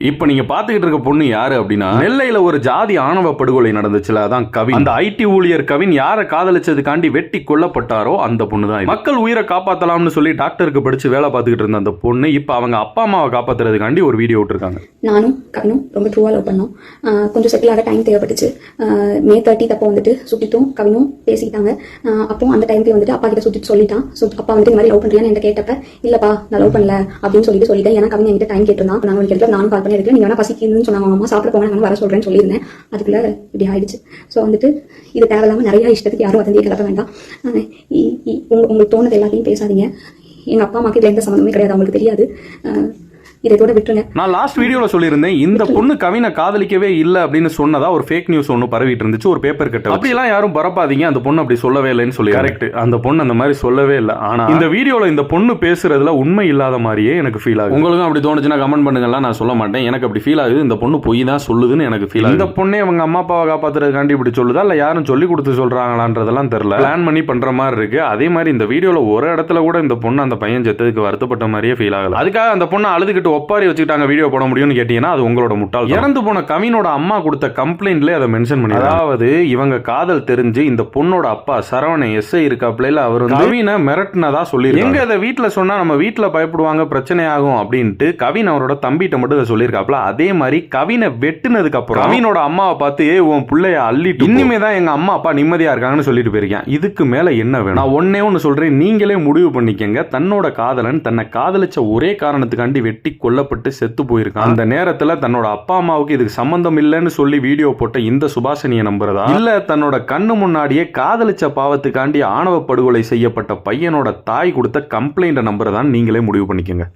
இப்ப நீங்க பாத்துக்கிட்டு இருக்க பொண்ணு யாரு அப்படின்னா, நெல்லையில ஒரு ஜாதி ஆணவ படுகொலை நடந்துச்சுல, அதான் கவின். அந்த ஐடி ஊழியர் கவின் யாரை காதலிச்சதுக்காண்டி வெட்டி கொல்லப்பட்டாரோ அந்த பொண்ணு தான். மக்கள் உயிரை காப்பாத்தலாம்னு சொல்லி டாக்டருக்கு படிச்சு வேலை பார்த்துக்கிட்டு இருந்த அந்த பொண்ணு இப்ப அவங்க அப்பா அம்மாவை காப்பாத்துறதுக்காண்டி ஒரு வீடியோ விட்டுருக்காங்க. நானும் கவினும் ரொம்ப ட்ரூவா லவ் பண்ணோம். கொஞ்சம் செட்டில் ஆக டைம் தேவைப்பட்டுச்சு. மே 30 அப்போ வந்துட்டு சுட்டிட்டும் கவினும் பேசிக்கிட்டாங்க. அப்போ அந்த டைம்க்கு வந்துட்டு அப்பா கிட்ட சுட்டிட்டு சொல்லிட்டான். அப்பா வந்துட்டு இந்த மாதிரி லவ் பண்றியான்னு என்கிட்ட கேட்டப்ப இல்லப்பா நான் லவ் பண்ணல அப்படின்னு சொல்லிட்டேன். ஏன்னா கவின் என்கிட்ட டைம் கேட்டிருந்தான். நாங்கள் கேட்கல, நானும் கால் பண்ணி இருக்கு, நீங்க வேணா பசிக்குதுன்னு சொன்னாங்க, அம்மா சாப்பிட போங்க, நான் வர சொல்றேன்னு சொல்லியிருந்தேன். அதுக்குள்ள இப்படி ஆயிடுச்சு. ஸோ வந்துட்டு இது தேவையில்லாம நிறைய இஷ்டத்துக்கு யாரும் வதந்தியை கிளப்ப வேண்டாம். உங்களுக்கு தோணுது எல்லாத்தையும் பேசாதீங்க. எங்க அப்பா அம்மாக்கு இதுல எந்த சம்மந்தமே கிடையாது, அவங்களுக்கு தெரியாது. இதோட விட்டுருங்க. நான் லாஸ்ட் வீடியோல சொல்லியிருந்தேன், இந்த பொண்ணு கவினை காதலிக்கவே இல்லை அப்படின்னு சொன்னதா ஒரு ஃபேக் நியூஸ் ஒன்று பரவிட்டு இருந்துச்சு, ஒரு பேப்பர் கட்ட. அப்படிலாம் யாரும் பரப்பாதீங்க, அந்த பொண்ணு அப்படி சொல்லவே இல்லைன்னு சொல்லி. கரெக்ட், அந்த பொண்ணு அந்த மாதிரி சொல்லவே இல்லை. ஆனா இந்த வீடியோல இந்த பொண்ணு பேசுறதுல உண்மை இல்லாத மாதிரியே எனக்கு ஃபீல் ஆகுது. உங்களுக்கும் அப்படி தோணுச்சுன்னா கமெண்ட் பண்ணுங்கலாம், நான் சொல்ல மாட்டேன். எனக்கு அப்படி ஃபீல் ஆகுது, இந்த பொண்ணு பொய் தான் சொல்லுதுன்னு எனக்கு ஃபீல் ஆகுது. இந்த பொண்ணே அவங்க அம்மா அப்பாவை காப்பாத்துறதுக்காண்டி இப்படி சொல்லுதா இல்ல யாரும் சொல்லி கொடுத்து சொல்றாங்களான்றதெல்லாம் தெரியல. பிளான் பண்ணி பண்ற மாதிரி இருக்கு. அதே மாதிரி இந்த வீடியோல ஒரு இடத்துல கூட இந்த பொண்ணு அந்த பையன் செத்ததுக்கு வருத்தப்பட்ட மாதிரியே ஃபீல் ஆகல. அதுக்காக அந்த பொண்ணு அழுதுகிட்டு ஒப்பாரி வச்சுக்கிட்டாங்க வீடியோ போட முடியும்னு கேட்டீங்கன்னா அது உங்களோட முட்டாள். இறந்து போன கவினோட அம்மா கொடுத்த கம்ப்ளைண்ட்ல அதை மென்ஷன் பண்ணி, அதாவது இவங்க காதல் தெரிஞ்சு இந்த பொண்ணோட அப்பா சரவண எஸ்ஐ இருக்காப்ல, அவர் கவினை மிரட்டினதா சொல்லி, எங்க அதை வீட்டுல சொன்னா நம்ம வீட்டுல பயப்படுவாங்க, பிரச்சனை ஆகும் அப்படின்ட்டு கவின் அவரோட தம்பிட்ட மட்டும் சொல்லியிருக்காப்ல. அதே மாதிரி கவினை வெட்டுனதுக்கு அப்புறம் கவினோட அம்மாவை பார்த்து உன் பிள்ளைய அள்ளிட்டு இனிமே தான் எங்க அம்மா அப்பா நிம்மதியா இருக்காங்கன்னு சொல்லிட்டு போயிருக்கேன். இதுக்கு மேல என்ன வேணும்? நான் ஒன்னே ஒன்னு சொல்றேன், நீங்களே முடிவு பண்ணிக்கங்க. தன்னோட காதலன் தன்னை காதலிச்ச ஒரே காரணத்துக்காண்டி வெட்டி கொல்லப்பட்டு செத்து போயிருக்கான். அந்த நேரத்துல தன்னோட அப்பா அம்மாவுக்கு இதுக்கு சம்பந்தம் இல்லைன்னு சொல்லி வீடியோ போட்ட இந்த சுபாஷினியை நம்புறதா, இல்ல தன்னோட கண்ணு முன்னாடியே காதலிச்ச பாவத்துக்காண்டி ஆணவ படுகொலை செய்யப்பட்ட பையனோட தாய் கொடுத்த கம்ப்ளைண்ட நம்புறதான்னு நீங்களே முடிவு பண்ணிக்கங்க.